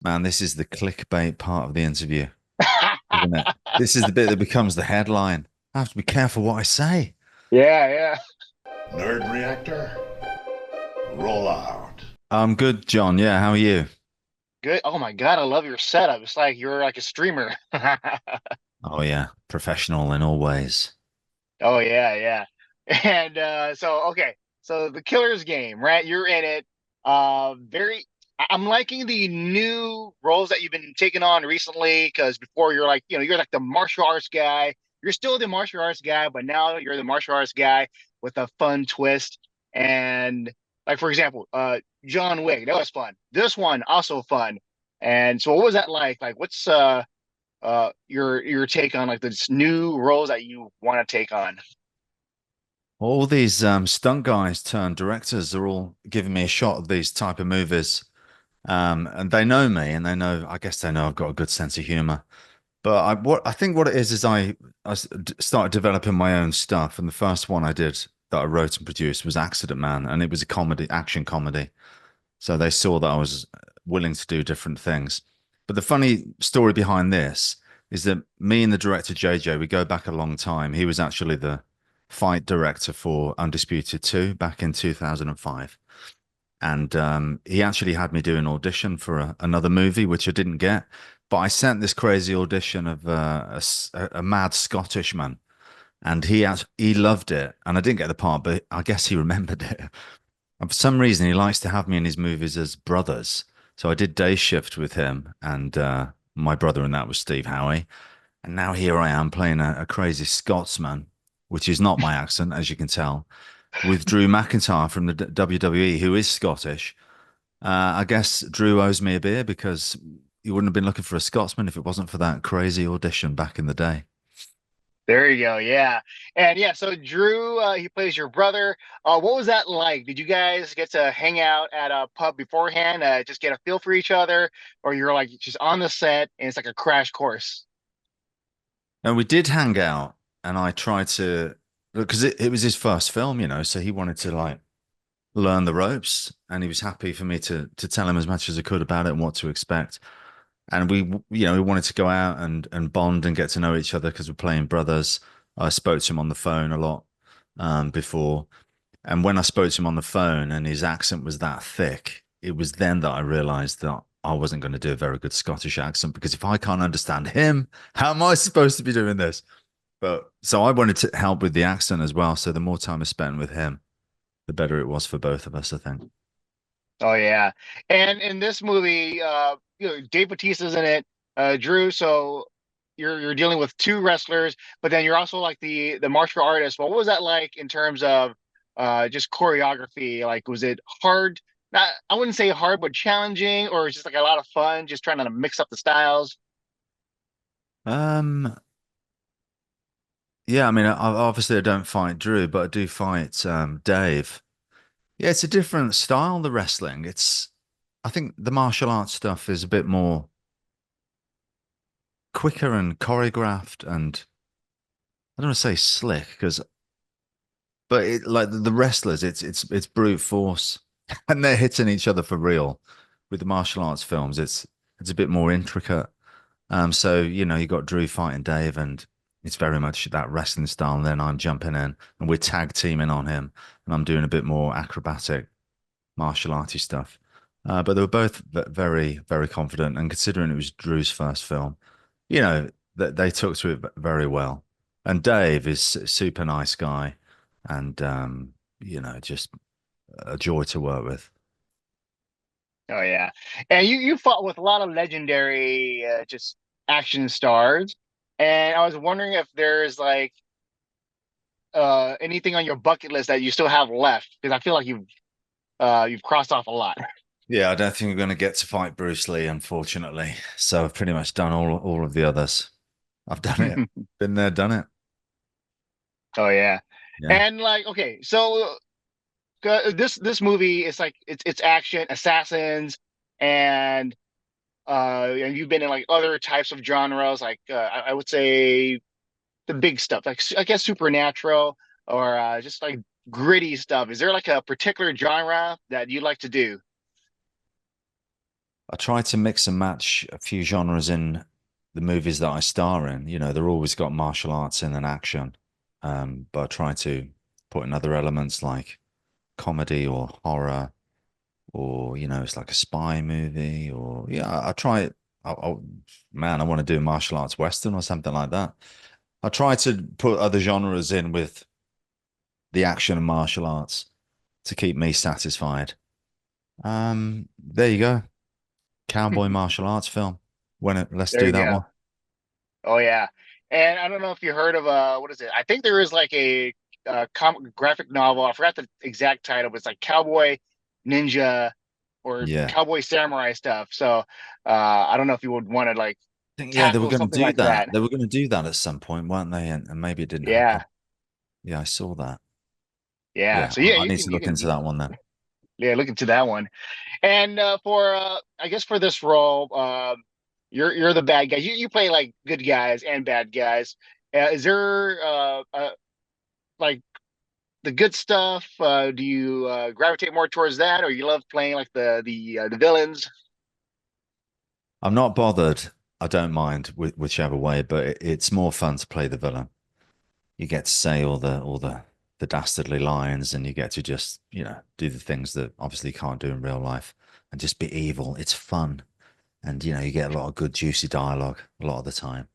Man, this is the clickbait part of the interview, isn't it? This is the bit that becomes the headline. I have to be careful what I say. Yeah, yeah. Nerd Reactor, roll out. I'm good, John. Yeah, how are you? Good. Oh my God, I love your setup. It's like you're like a streamer. Oh yeah, professional in all ways. Oh yeah, yeah. And so okay, so the Killer's game, right? You're in it. Very I'm liking the new roles that you've been taking on recently because before you're like, you're like the martial arts guy. You're still the martial arts guy, but now you're the martial arts guy with a fun twist. And like for example, John Wick, that was fun. This one also fun. And so what was that like? Like what's your take on like this new roles that you want to take on? All these stunt guys turned directors are all giving me a shot of these type of movies. And they know me, and they know. I guess they know I've got a good sense of humor. But I think what it is started developing my own stuff, and the first one I did that I wrote and produced was Accident Man, and it was a comedy, action comedy. So they saw that I was willing to do different things. But the funny story behind this is that me and the director JJ, we go back a long time. He was actually the fight director for Undisputed 2 back in 2005. And he actually had me do an audition for another movie, which I didn't get. But I sent this crazy audition of a mad Scottish man, and he loved it. And I didn't get the part, but I guess he remembered it. And for some reason, he likes to have me in his movies as brothers. So I did Day Shift with him, and my brother in that was Steve Howie. And now here I am playing a crazy Scotsman, which is not my accent, as you can tell, with Drew McIntyre from the WWE, who is Scottish. I guess Drew owes me a beer because he wouldn't have been looking for a Scotsman if it wasn't for that crazy audition back in the day. There you go. Yeah. And yeah, so Drew, he plays your brother. What was that like? Did you guys get to hang out at a pub beforehand, just get a feel for each other, or you're like just on the set and it's like a crash course? And we did hang out, and I tried to, because it was his first film, so he wanted to like learn the ropes, and he was happy for me to tell him as much as I could about it and what to expect. And we wanted to go out and bond and get to know each other because we're playing brothers. I spoke to him on the phone a lot before, and when I spoke to him on the phone and his accent was that thick, it was then that I realized that I wasn't going to do a very good Scottish accent because if I can't understand him, how am I supposed to be doing this? But so I wanted to help with the accent as well. So the more time I spent with him, the better it was for both of us, I think. Oh yeah. And in this movie, Dave Bautista's in it, Drew. So you're dealing with two wrestlers, but then you're also like the martial artist. What was that like in terms of just choreography? Like, was it hard? Not, I wouldn't say hard, but challenging, or just like a lot of fun, just trying to mix up the styles. Um, yeah, I mean, obviously I don't fight Drew, but I do fight Dave. Yeah, it's a different style, the wrestling. I think the martial arts stuff is a bit more quicker and choreographed, and I don't want to say slick because, but like the wrestlers, it's brute force, and they're hitting each other for real. With the martial arts films, it's a bit more intricate. So you got Drew fighting Dave, and it's very much that wrestling style. And then I'm jumping in, and we're tag teaming on him, and I'm doing a bit more acrobatic martial arty stuff. But they were both very, very confident, and considering it was Drew's first film, that they took to it very well. And Dave is a super nice guy, and just a joy to work with. Oh yeah, and you fought with a lot of legendary just action stars, and I was wondering if there's like anything on your bucket list that you still have left because I feel like you've crossed off a lot. Yeah, I don't think we're going to get to fight Bruce Lee, unfortunately. So I've pretty much done all of the others. I've done it, been there, done it. Oh yeah, Yeah. and like okay, so this movie is like it's action assassins and and you've been in like other types of genres like I would say the big stuff like I guess supernatural or just like gritty stuff. Is there like a particular genre that you like to do? I try to mix and match a few genres in the movies that I star in. You know, they're always got martial arts in and action. But I try to put in other elements like comedy or horror, or it's like a spy movie, or I try it. Man, I want to do a martial arts western or something like that. I try to put other genres in with the action and martial arts to keep me satisfied. There you go. Cowboy martial arts film. Let's There do you that go. one. Oh yeah. And I don't know if you heard of what is it? I think there is like a graphic novel. I forgot the exact title, but it's like Cowboy Ninja or Yeah. Cowboy Samurai stuff. So I don't know if you would want to like I think, yeah, they were tackle going to something do like that. that. They were going to do that at some point, weren't they? And maybe it didn't happen. Yeah. Yeah, I saw that. Yeah. Yeah, So yeah, I you need can to look into that one then. yeah, look into that one. And for I guess for this role, you're the bad guy. You play like good guys and bad guys. Is there like the good stuff? Do you gravitate more towards that, or you love playing like the villains? I'm not bothered. I don't mind whichever way, but it's more fun to play the villain. You get to say all the dastardly lines, and you get to just do the things that obviously you can't do in real life, and just be evil. It's fun, and you get a lot of good juicy dialogue a lot of the time.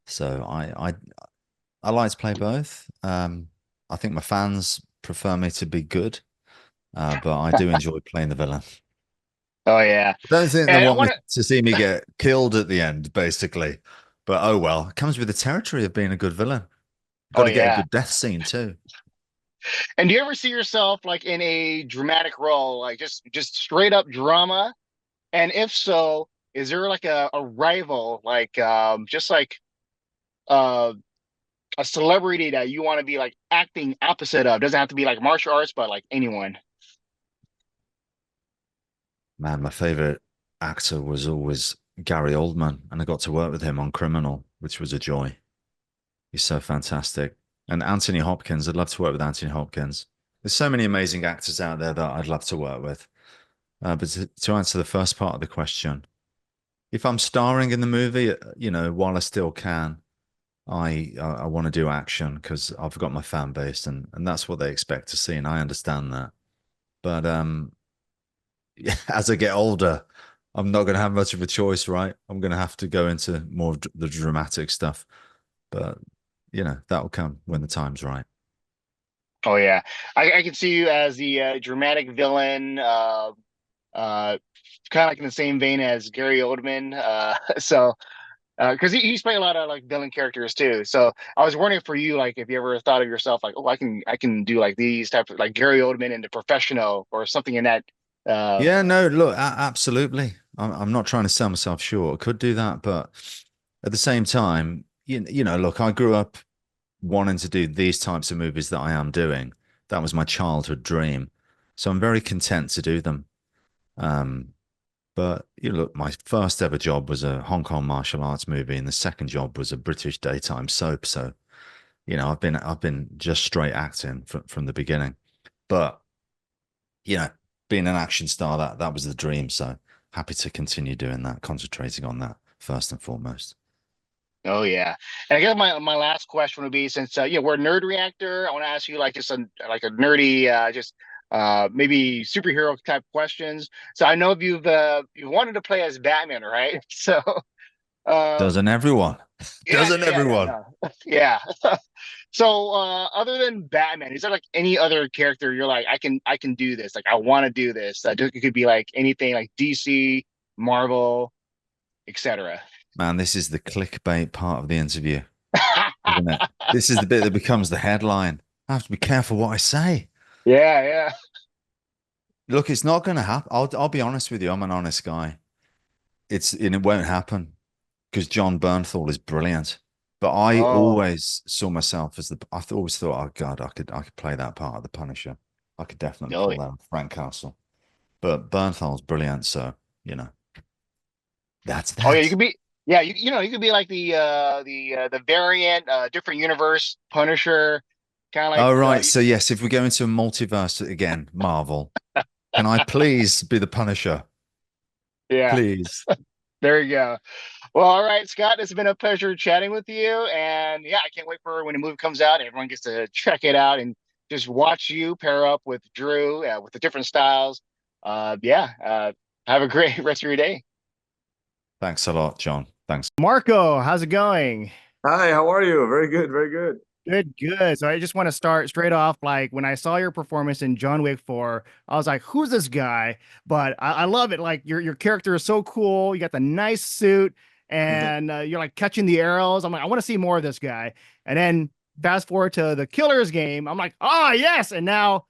So I like to play both. I think my fans prefer me to be good, but I do enjoy playing the villain. Oh yeah, I don't think they and I want me want to. to see me get killed at the end, basically. But oh well, it comes with the territory of being a good villain. Got Oh to get a yeah, good death scene too. and do you ever see yourself like in a dramatic role, like just straight up drama? And if so, is there like a rival, like just like uh a celebrity that you want to be like acting opposite of? Doesn't have to be like martial arts, but like anyone. Man, my favorite actor was always Gary Oldman, and I got to work with him on Criminal, which was a joy. He's so fantastic. And Anthony Hopkins, I'd love to work with Anthony Hopkins. There's so many amazing actors out there that I'd love to work with. But to answer the first part of the question, if I'm starring in the movie, while I still can, I want to do action because I've got my fan base, and that's what they expect to see, and I understand that. But as I get older, I'm not going to have much of a choice, right? I'm going to have to go into more of the dramatic stuff. But that'll come when the time's right. Oh yeah, I can see you as the dramatic villain, uh, kind of like in the same vein as Gary Oldman. So because he's played a lot of like villain characters too. So I was wondering for you, like if you ever thought of yourself like, oh, I can do like these types of like Gary Oldman in The Professional or something in that. Uh, Yeah, no, look, absolutely. I'm not trying to sell myself short. I could do that, but at the same time, look, I grew up wanting to do these types of movies that I am doing. That was my childhood dream. So I'm very content to do them. Um, but look, my first ever job was a Hong Kong martial arts movie, and the second job was a British daytime soap. So, I've been just straight acting from the beginning. But, being an action star, that was the dream. So happy to continue doing that, concentrating on that first and foremost. oh yeah, and I guess my last question would be since yeah we're Nerd Reactor, I want to ask you like just a nerdy just maybe superhero type questions. So I know you've wanted to play as Batman, right? So um Doesn't everyone? yeah Doesn't yeah everyone? no yeah. So other than Batman, is there like any other character you're like I can do this, like I want to do this? It could be like anything like DC, Marvel, etc. Man, this is the clickbait part of the interview, isn't it? This is the bit that becomes the headline. I have to be careful what I say. Yeah, yeah. Look, it's not going to happen. I'll be honest with you. I'm an honest guy. And it won't happen because John Bernthal is brilliant. But I Oh, always saw myself as always thought, oh God, I could play that part of the Punisher. I could definitely oh, pull that off, Frank Castle. But Bernthal's brilliant, so you know that's oh yeah. You that. could be, yeah. You could be like the variant, different universe Punisher, kind of like Oh right, so yes, if we go into a multiverse again, Marvel, can I please be the Punisher? Yeah, please. there you go. Well, all right, Scott, it's been a pleasure chatting with you. And yeah, I can't wait for when the movie comes out. Everyone gets to check it out and just watch you pair up with Drew with the different styles. Have a great rest of your day. Thanks a lot, John. Thanks. Marko, how's it going? Hi, how are you? Very good, very good. Good, good. So I just want to start straight off. Like when I saw your performance in John Wick 4, I was like, who's this guy? But I love it. Like your character is so cool. You got the nice suit and you're like catching the arrows. I'm like, I want to see more of this guy. And then fast forward to the Killers game. I'm like, oh, yes. And now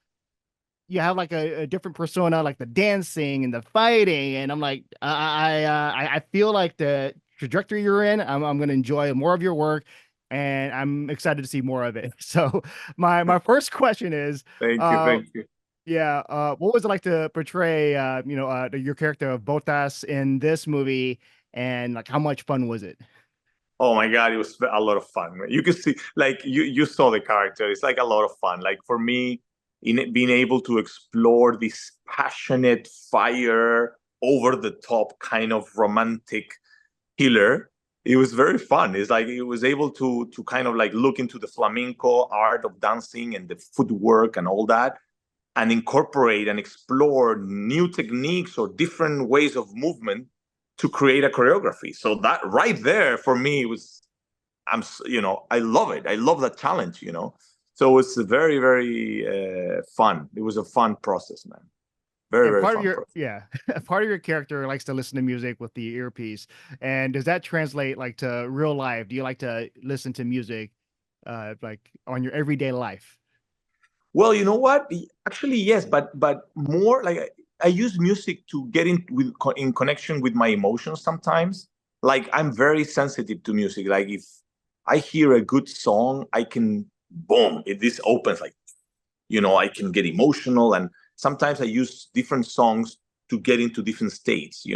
you have like a different persona, like the dancing and the fighting. And I'm like, I feel like the trajectory you're in, I'm going to enjoy more of your work and I'm excited to see more of it. So my first question is, Thank you, thank you. yeah, what was it like to portray, your character of Botas in this movie, and like how much fun was it? Oh my God, it was a lot of fun. Man. You could see, like, you saw the character. It's like a lot of fun. Like for me, in being able to explore this passionate, fire, over the top kind of romantic killer, it was very fun. It's like it was able to kind of like look into the flamenco art of dancing and the footwork and all that, and incorporate and explore new techniques or different ways of movement to create a choreography. So that right there for me was, I love it. I love that challenge, So it's very, very fun. It was a fun process, man. Very, And very part of fun your process. yeah, part of your character likes to listen to music with the earpiece. And does that translate like to real life? Do you like to listen to music like on your everyday life? Well, you know what? Actually, yes, but more like I use music to get in connection with my emotions sometimes. Like I'm very sensitive to music. Like if I hear a good song, I can boom, this opens like I can get emotional, and sometimes I use different songs to get into different states.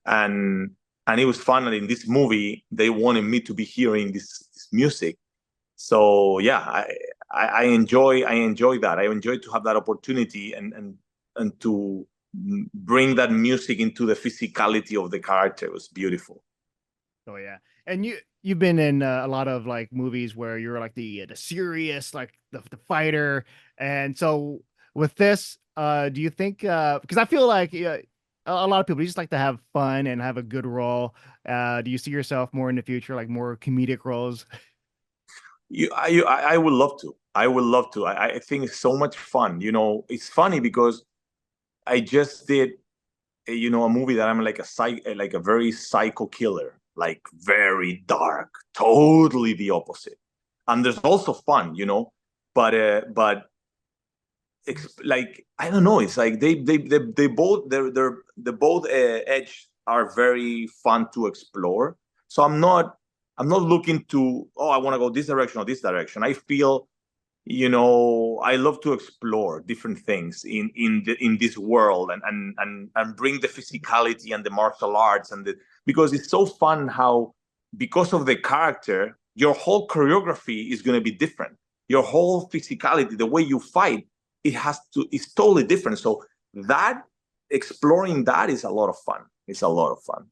And it was fun. And in this movie, they wanted me to be hearing this music. So yeah, I enjoy that. I enjoy to have that opportunity and to bring that music into the physicality of the character. It was beautiful. Oh yeah. And you've been in a lot of like movies where you're like the serious, like the fighter. And so with this, do you think because I feel like a lot of people just like to have fun and have a good role. Do you see yourself more in the future, like more comedic roles? I would love to. I would love to. I think it's so much fun. It's funny because I just did a movie that I'm like a very psycho killer, like very dark, totally the opposite. And there's also fun, but like I don't know. It's like they both they're both edge are very fun to explore. So I'm not looking to I want to go this direction or this direction. I feel I love to explore different things in this world and bring the physicality and the martial arts because it's so fun how because of the character your whole choreography is going to be different. Your whole physicality, the way you fight, it's totally different. So that exploring that is a lot of fun. It's a lot of fun.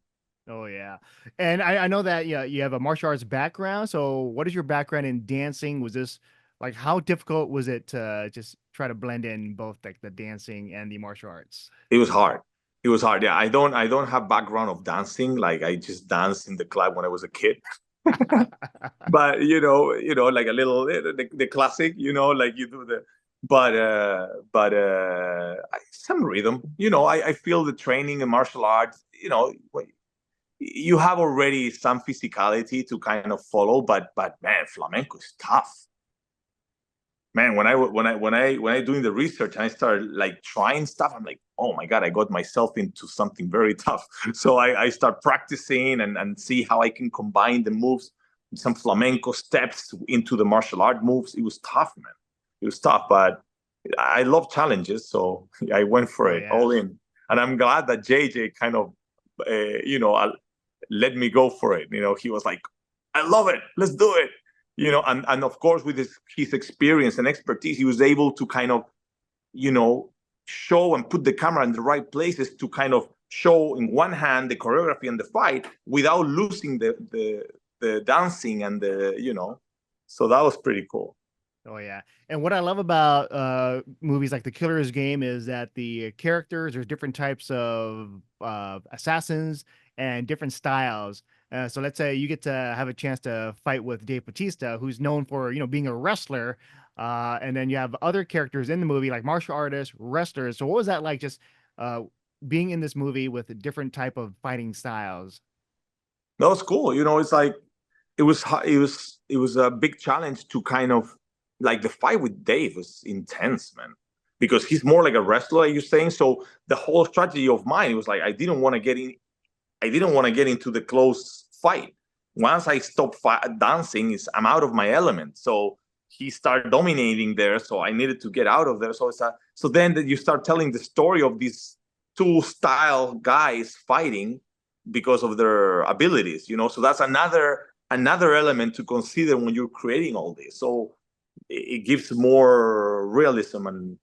Oh yeah. And I know that you have a martial arts background. So what is your background in dancing? Was this like how difficult was it to just try to blend in both like the dancing and the martial arts? It was hard. It was hard. Yeah, I don't have background of dancing. Like I just danced in the club when I was a kid. But like a little the classic, like you do the but some rhythm. I feel the training in martial arts, you have already some physicality to kind of follow, but man, flamenco is tough. Man, when I doing the research and I started like trying stuff, I'm like, oh my God, I got myself into something very tough. So I start practicing and see how I can combine the moves, some flamenco steps into the martial art moves. It was tough, man. It was tough, but I love challenges, so I went for Oh it yeah. all in. And I'm glad that JJ kind of, let me go for it. He was like, I love it. Let's do it. And of course, with his experience and expertise, he was able to kind of, show and put the camera in the right places to kind of show in one hand the choreography and the fight without losing the dancing and the, you know, so that was pretty cool. Oh yeah. And what I love about movies like The Killer's Game is that the characters, there's different types of assassins and different styles. So let's say you get to have a chance to fight with Dave Bautista, who's known for, being a wrestler. And then you have other characters in the movie like martial artists, wrestlers. So what was that like just being in this movie with a different type of fighting styles? That was cool. You know, it's like it was a big challenge to kind of, like, the fight with Dave was intense, man, because he's more like a wrestler, like you're saying. So the whole strategy of mine was like, I didn't want to get into the close fight. Once I stop dancing, I'm out of my element. So he started dominating there. So I needed to get out of there. So then that you start telling the story of these two style guys fighting because of their abilities, you know. So that's another element to consider when you're creating all this. So it gives more realism and,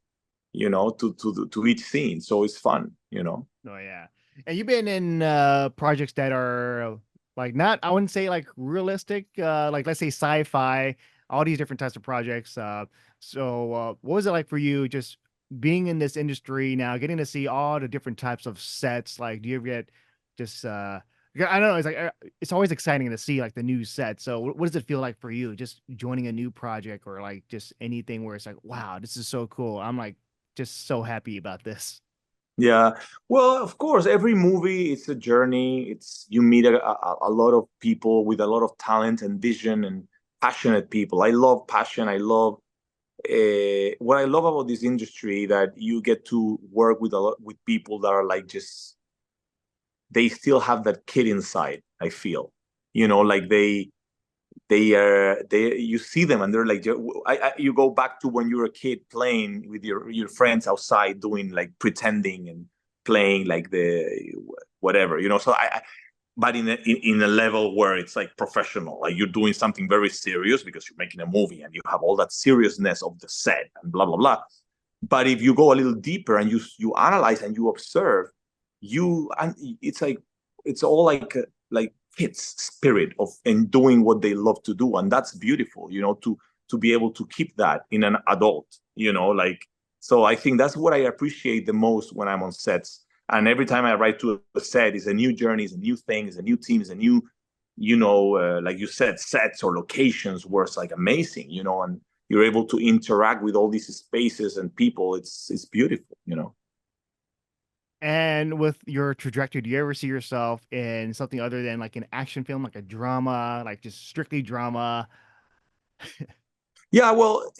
you know, to each scene. So it's fun, you know. Oh yeah. And you've been in projects that are like not, I wouldn't say like realistic, like let's say sci-fi, all these different types of projects. What was it like for you just being in this industry now, getting to see all the different types of sets? Like, do you ever get just yeah, I don't know, it's like it's always exciting to see like the new set. So what does it feel like for you just joining a new project or like just anything where it's like, wow, this is so cool. I'm like just so happy about this. Yeah. Well, of course, every movie it's a journey. It's you meet a lot of people with a lot of talent and vision and passionate people. I love passion. I love what I love about this industry, that you get to work with a lot with people that are like, just they still have that kid inside. I feel, you know, like they you see them and they're like, you go back to when you were a kid playing with your friends outside, doing like pretending and playing like the whatever, you know. So but in a level where it's like professional, like you're doing something very serious because you're making a movie and you have all that seriousness of the set and blah blah blah. But if you go a little deeper and you analyze and you observe, and it's like it's all like kids spirit of and doing what they love to do, and that's beautiful, you know, to be able to keep that in an adult, you know, like. So I think that's what I appreciate the most when I'm on sets, and every time I write to a set, is a new journey, is a new thing, is a new team, is a new, you know, like you said, sets or locations where it's like amazing, you know, and you're able to interact with all these spaces and people. It's beautiful, you know. And with your trajectory, do you ever see yourself in something other than like an action film, like a drama, like just strictly drama? Yeah, well,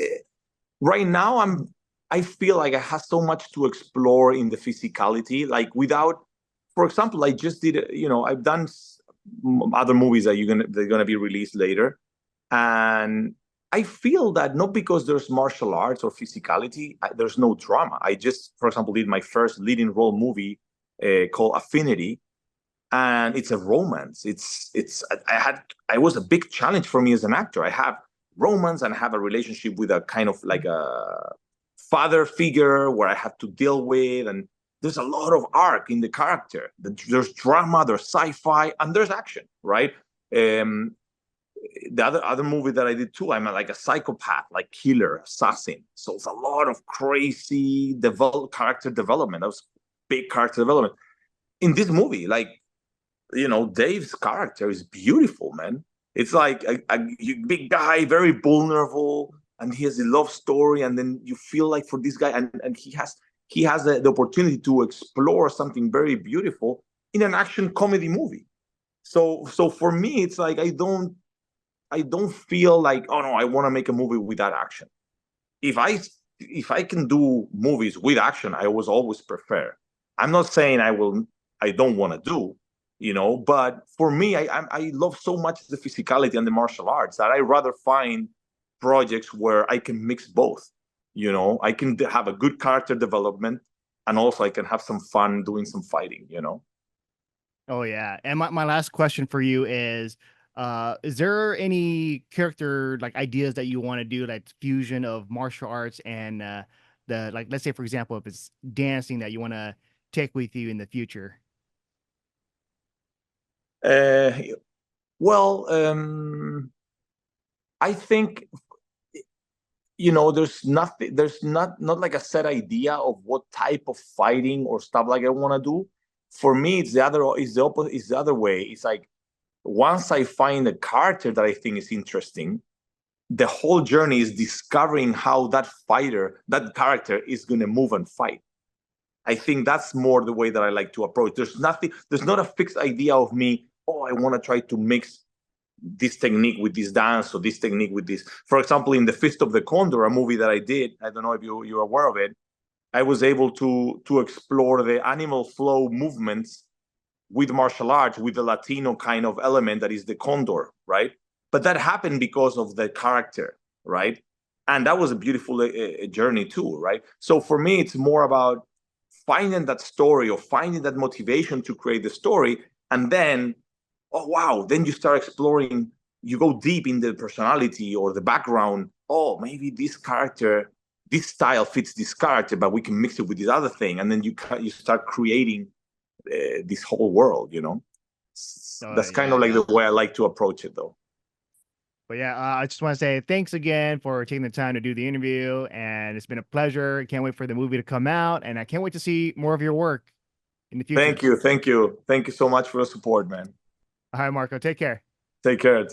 right now I feel like I have so much to explore in the physicality, like without, for example, I just did, you know, I've done other movies that they're gonna be released later, and I feel that not because there's martial arts or physicality, there's no drama. I just, for example, did my first leading role movie called Affinity, and it's a romance. I was a big challenge for me as an actor. I have romance and have a relationship with a kind of like a father figure where I have to deal with, and there's a lot of arc in the character. There's drama, there's sci-fi, and there's action, right? Um, the other movie that I did too, I'm like a psychopath, like killer, assassin. So it's a lot of crazy character development. That was big character development in this movie. Like, you know, Dave's character is beautiful, man. It's like a big guy, very vulnerable, and he has a love story, and then you feel like for this guy, and he has the opportunity to explore something very beautiful in an action comedy movie. So for me, it's like I don't feel like, oh no, I want to make a movie without action. If I can do movies with action, I was always prefer. I'm not saying I don't want to do, you know, but for me, I love so much the physicality and the martial arts that I rather find projects where I can mix both. You know, I can have a good character development, and also I can have some fun doing some fighting, you know. Oh yeah. And my last question for you is there any character like ideas that you want to do like fusion of martial arts and the like let's say for example if it's dancing that you want to take with you in the future? Uh, well, I think there's nothing, there's not like a set idea of what type of fighting or stuff like I want to do. For me, it's the other, is the opposite, is the other way. It's like once I find a character that I think is interesting, the whole journey is discovering how that fighter, that character is going to move and fight. I think that's more the way that I like to approach. There's nothing, there's not a fixed idea of me, oh, I want to try to mix this technique with this dance or this technique with this. For example, in The Fist of the Condor, a movie that I did, I don't know if you're aware of it, I was able to explore the animal flow movements with martial arts, with the Latino kind of element that is the condor, right? But that happened because of the character, right? And that was a beautiful journey too, right? So for me, it's more about finding that story or finding that motivation to create the story. And then, oh, wow, then you start exploring, you go deep in the personality or the background. Oh, maybe this character, this style fits this character, but we can mix it with this other thing. And then you start creating this whole world, That's kind of Yeah. like the way I like to approach it, though. But yeah, I just want to say thanks again for taking the time to do the interview, and it's been a pleasure. Can't wait for the movie to come out, and I can't wait to see more of your work in the future. Thank you so much for the support, man. All right, Marko, take care. Take care.